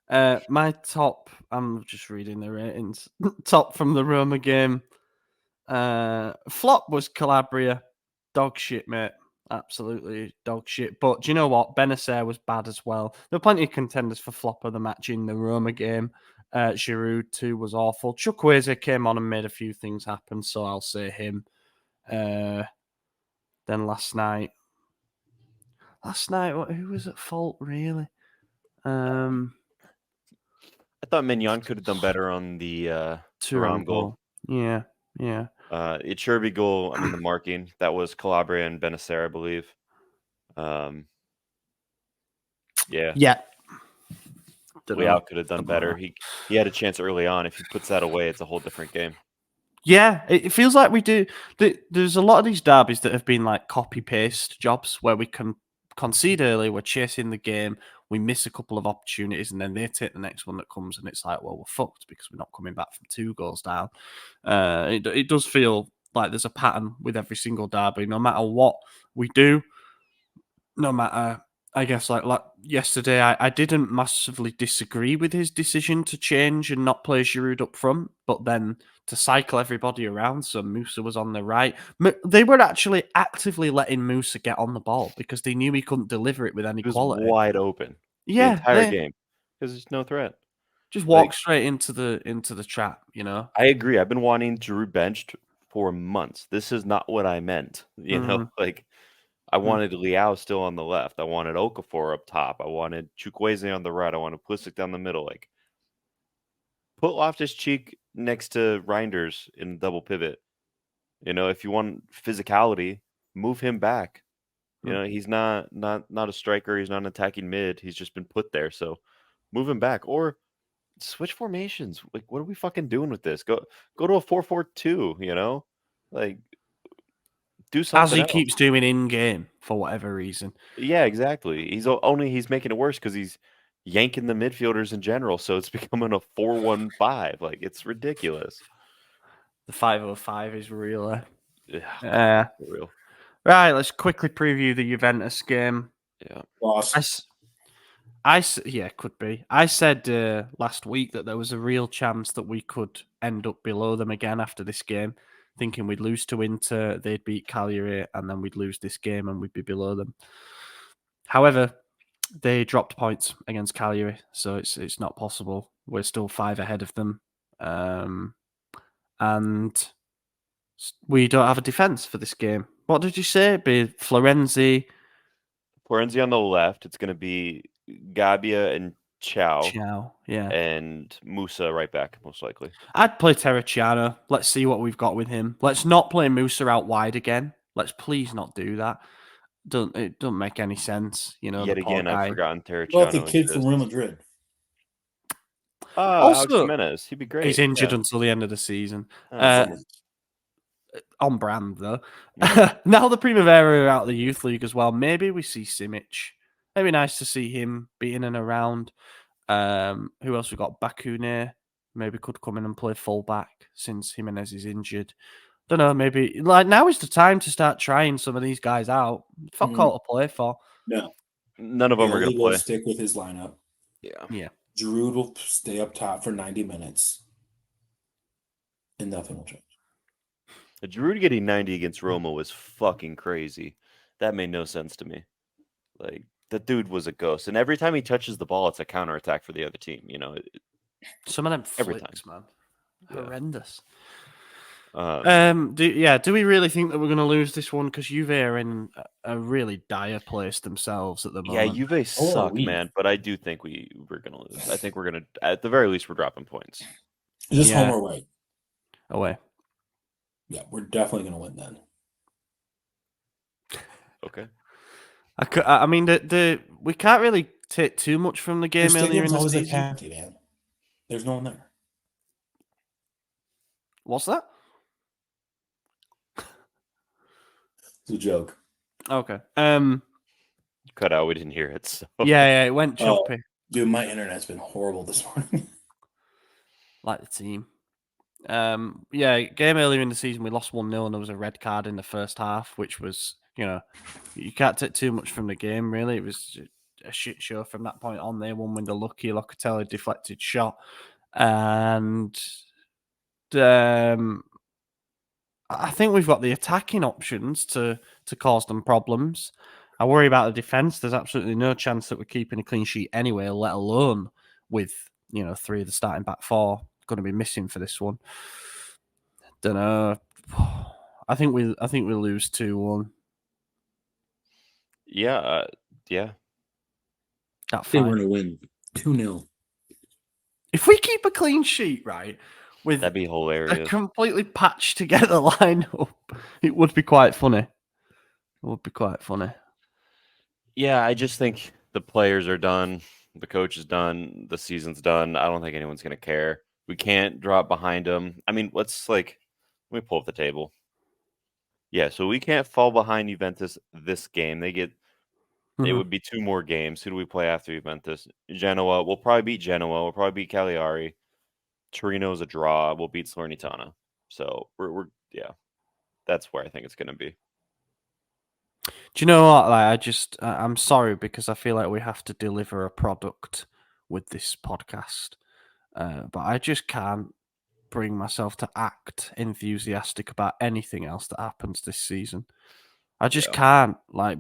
My top, I'm just reading the ratings. Top from the Roma game. Flop was Calabria. Dog shit, mate. Absolutely dog shit. But do you know what? Benacer was bad as well. There were plenty of contenders for flop of the match in the Roma game. Giroud too was awful. Chukwueze came on and made a few things happen, so I'll say him. Then last night, who was at fault really?
I thought Mignon could have done better on the
Turan
goal.
Yeah.
It sure be goal. I mean, the marking that was Calabria and Benacer, I believe.
Yeah.
Leao could have done better. He had a chance early on. If he puts that away, it's a whole different game.
Yeah, it feels like we do. There's a lot of these derbies that have been like copy paste jobs where we can concede early, we're chasing the game, we miss a couple of opportunities, and then they take the next one that comes, and it's like, well, we're fucked because we're not coming back from 2 goals down. It does feel like there's a pattern with every single derby, no matter what we do, no matter. I guess like yesterday, I didn't massively disagree with his decision to change and not play Giroud up front, but then to cycle everybody around, so Musa was on the right. They were actually actively letting Musa get on the ball because they knew he couldn't deliver it with any
He was
quality.
wide open the
Yeah,
entire game because there's no threat.
just walk straight into the trap.
I agree. I've been wanting Giroud benched for months. This is not what I meant. Like, I wanted Leao still on the left. I wanted Okafor up top. I wanted Chukwueze on the right. I wanted Pulisic down the middle. Like, put Loftus-Cheek next to Reinders in double pivot. If you want physicality, move him back. He's not a striker. He's not an attacking mid. He's just been put there. So move him back or switch formations. Like, what are we fucking doing with this? Go to a 4-4-2. Like, do something
as he
else.
keeps doing in game for whatever reason.
Yeah, exactly. He's making it worse because he's yanking the midfielders in general, so it's becoming a 4-1-5. Like, it's ridiculous.
The 505 is real.
Yeah, for real.
Right, let's quickly preview the Juventus game.
Yeah.
Loss.
Yeah, could be. I said last week that there was a real chance that we could end up below them again after this game, thinking we'd lose to Inter, they'd beat Cagliari, and then we'd lose this game and we'd be below them. However, they dropped points against Cagliari, so it's not possible. We're still 5 ahead of them, and we don't have a defence for this game. What did you say? It'd be Florenzi
on the left. It's going to be Gabbia and Chow,
yeah.
and Musa right back, most likely.
I'd play Terracciano. Let's see what we've got with him. Let's not play Musa out wide again. Let's please not do that. It doesn't make any sense. You know,
Yet
the poor
again,
guy.
I've forgotten Terracciano.
Well, the kid from Real Madrid.
Alex
Also,
Jimenez. He'd be great.
He's injured until the end of the season. On brand, though. Now the Primavera are out of the youth league as well. Maybe we see Simic. It'd be nice to see him be in and around. Who else we got? Bakune maybe could come in and play fullback since Jimenez is injured. Don't know. Maybe like now is the time to start trying some of these guys out. Fuck all to play for.
No,
none of them are going to
will
play.
stick with his lineup.
Yeah.
Giroud will stay up top for 90 minutes, and nothing will change.
Giroud getting 90 against Roma was fucking crazy. That made no sense to me. Like, the dude was a ghost, and every time he touches the ball, it's a counterattack for the other team. You know,
some of them
every
flicks, man,
Yeah.
horrendous.
Do
we really think that we're going to lose this one? Because Juve are in a really dire place themselves at the moment.
Yeah, Juve suck, man. But I do think we're going to lose. I think we're going to, at the very least, we're dropping points.
Is this home or away?
Away.
Yeah, we're definitely going to win then.
Okay.
I mean, we can't really take too much from the game earlier in the season.
Empty, man. There's no one there.
What's that?
It's a joke.
Okay.
Cut out. We didn't hear it. So.
Yeah, it went choppy.
Dude, my internet's been horrible this morning.
Like the team. Game earlier in the season, we lost 1-0 and there was a red card in the first half, which was, you can't take too much from the game, really. It was a shit show from that point on. They won with a lucky Locatelli deflected shot. And I think we've got the attacking options to cause them problems. I worry about the defence. There's absolutely no chance that we're keeping a clean sheet anyway, let alone with, 3 of the starting back 4 going to be missing for this one. Don't know. I think we lose 2-1.
Yeah.
I think we're going to win 2-0.
If we keep a clean sheet, right, with
that'd be hilarious.
A completely patched together lineup, it would be quite funny. It would be quite funny.
Yeah, I just think the players are done. The coach is done. The season's done. I don't think anyone's going to care. We can't drop behind them. I mean, let me pull up the table. Yeah, so we can't fall behind Juventus this game. It would be 2 more games. Who do we play after Juventus? Genoa. We'll probably beat Genoa. We'll probably beat Cagliari. Torino's a draw. We'll beat Salernitana. So we're that's where I think it's going to be.
Do you know what? Like, I'm sorry because I feel like we have to deliver a product with this podcast. But I just can't bring myself to act enthusiastic about anything else that happens this season. I just can't. Like,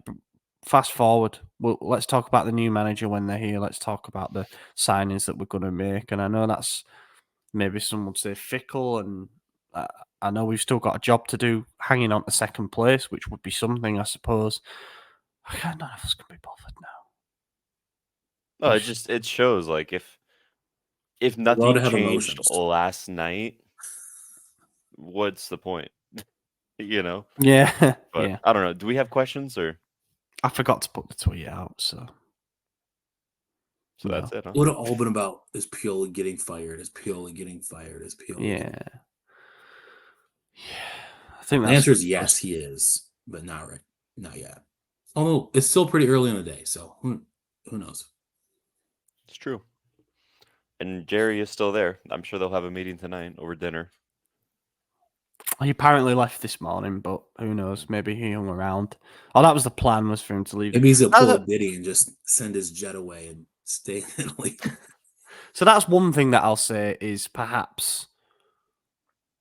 fast forward. Well, let's talk about the new manager when they're here. Let's talk about the signings that we're going to make. And I know that's maybe some would say fickle, and I know we've still got a job to do hanging on to second place, which would be something, I suppose. None of us can be bothered now.
No, it shows like if nothing changed last night, what's the point?
Yeah.
But
yeah.
I don't know. Do we have questions or?
I forgot to put the tweet out, so
that's it. Huh?
What it all been about is Pioli getting fired. Is Pioli getting fired? Is Pioli?
Yeah. I think
the answer is yes, he is, but not yet. Although it's still pretty early in the day, so who knows?
It's true. And Jerry is still there. I'm sure they'll have a meeting tonight over dinner.
He apparently left this morning, but who knows? Maybe he hung around. Oh, that was the plan, was for him to leave.
Maybe he's gonna pull a Diddy and just send his jet away and stay in Italy.
So that's one thing that I'll say is perhaps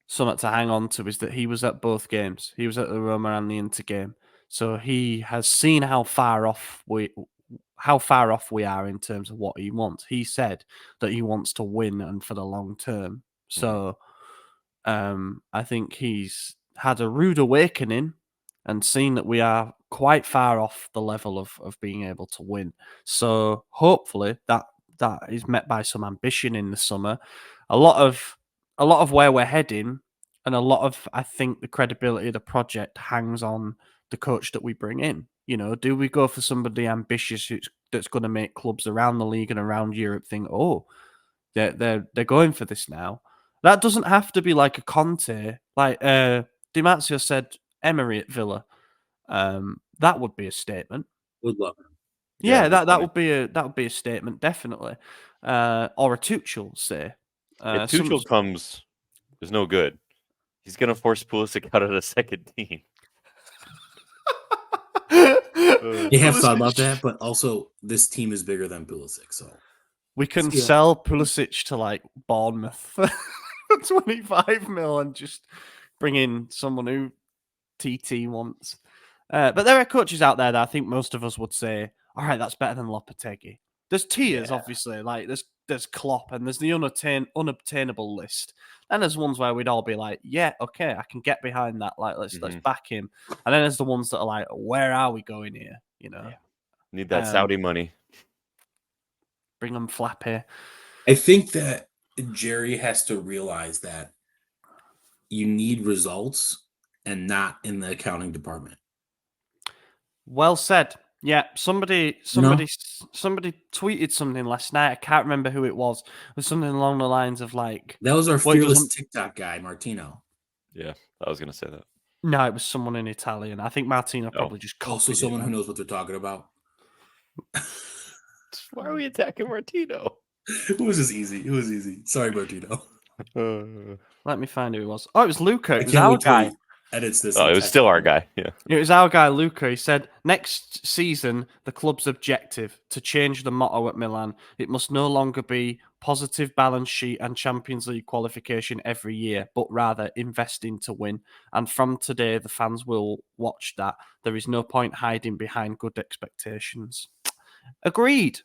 something to hang on to, is that he was at both games. He was at the Roma and the Inter game. So he has seen how far off we are in terms of what he wants. He said that he wants to win and for the long term. So I think he's had a rude awakening and seen that we are quite far off the level of being able to win. So hopefully that is met by some ambition in the summer. A lot of where we're heading, and a lot of, I think, the credibility of the project hangs on the coach that we bring in. You know, do we go for somebody ambitious that's going to make clubs around the league and around Europe think, oh, they're going for this now? That doesn't have to be like a Conte. Like Di Marzio said, Emery at Villa. That would be a statement.
Would love him.
Yeah, that would be a statement, definitely. Or a Tuchel, say.
If Tuchel comes, there's no good. He's going to force Pulisic out of the second team.
You have thought about that, but also this team is bigger than Pulisic, so
we can sell Pulisic to like Bournemouth for 25 mil and just bring in someone who TT wants. But there are coaches out there that I think most of us would say, all right, that's better than Lopetegui. There's tiers, obviously. Like there's Klopp and there's the unobtainable list. And there's ones where we'd all be like, yeah, okay, I can get behind that. Like let's back him. And then there's the ones that are like, where are we going here? You know,
need that Saudi money.
Bring them Flappy.
I think that Jerry has to realize that you need results and not in the accounting department.
Well said. Yeah, somebody tweeted something last night. I can't remember who it was. It was something along the lines of like,
that was our fearless TikTok guy, Martino.
Yeah, I was gonna say that.
No, it was someone in Italian. I think Martino probably just copied
also someone who knows what they're talking about.
Why are we attacking Martino?
It was just easy. It was easy. Sorry, Martino.
Let me find who it was. Oh, it was Luca. It was our guy.
Edits this.
Oh, it was still our guy. Yeah.
It was our guy, Luca. He said, next season, the club's objective to change the motto at Milan. It must no longer be positive balance sheet and Champions League qualification every year, but rather investing to win. And from today, the fans will watch that. There is no point hiding behind good expectations. Agreed.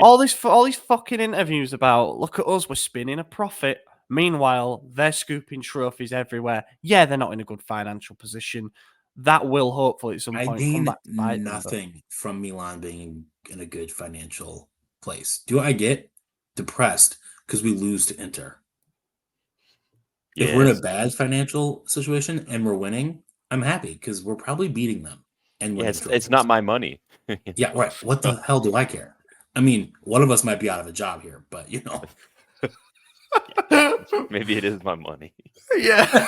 All these fucking interviews about, look at us, we're spinning a profit. Meanwhile, they're scooping trophies everywhere. Yeah, they're not in a good financial position. That will hopefully at some point come back to bite them.
Nothing from Milan being in a good financial place. Do I get depressed because we lose to Inter? If we're in a bad financial situation and we're winning, I'm happy because we're probably beating them. And
it's not my money.
Yeah, right. What the hell do I care? I mean, one of us might be out of a job here, but you know.
Maybe it is my money.
Yeah.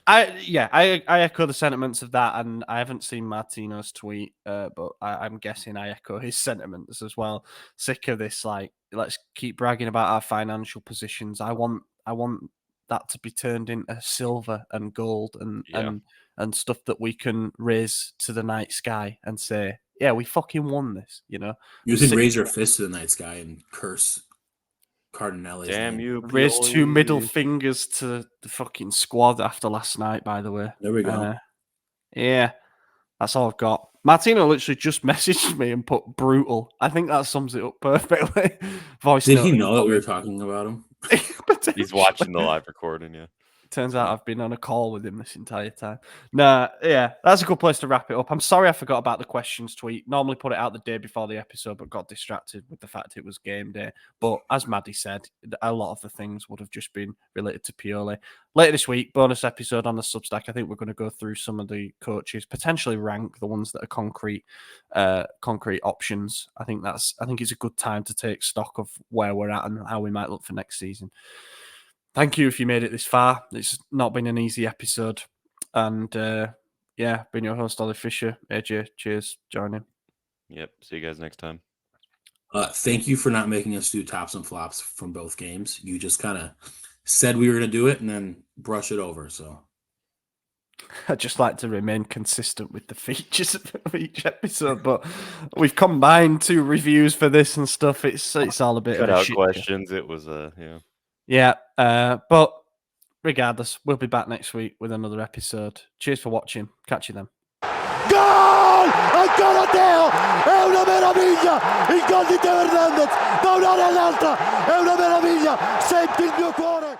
I echo the sentiments of that, and I haven't seen Martino's tweet, but I'm guessing I echo his sentiments as well. Sick of this, like, let's keep bragging about our financial positions. I want that to be turned into silver and gold and stuff that we can raise to the night sky and say, yeah, we fucking won this, you know.
You can raise your fist to the night sky and curse Cardinelli's
Damn
name.
you,
raise 2 middle fingers to the fucking squad after last night, by the way.
There we go.
Yeah, that's all I've got. Martino literally just messaged me and put brutal. I think that sums it up perfectly.
Did he know that we were talking about him?
He's watching the live recording, yeah.
Turns out I've been on a call with him this entire time. Nah, yeah, that's a good place to wrap it up. I'm sorry I forgot about the questions tweet. Normally put it out the day before the episode, but got distracted with the fact it was game day. But as Maddie said, a lot of the things would have just been related to Pioli. Later this week, bonus episode on the Substack. I think we're going to go through some of the coaches, potentially rank the ones that are concrete options. I think it's a good time to take stock of where we're at and how we might look for next season. Thank you if you made it this far. It's not been an easy episode. And been your host, Ollie Fisher. AJ, cheers, joining.
Yep. See you guys next time.
Thank you for not making us do tops and flops from both games. You just kind of said we were going to do it and then brush it over. So
I'd just like to remain consistent with the features of each episode, but we've combined 2 reviews for this and stuff. It's all a bit
Cut
of a
out
shit.
questions. It was yeah.
Yeah, but regardless, we'll be back next week with another episode. Cheers for watching. Catch you then.
Gol! Ancora Teo! È una meraviglia! Il gol di Teo Hernandez da un'area all'altra! È una meraviglia! Senti il mio cuore!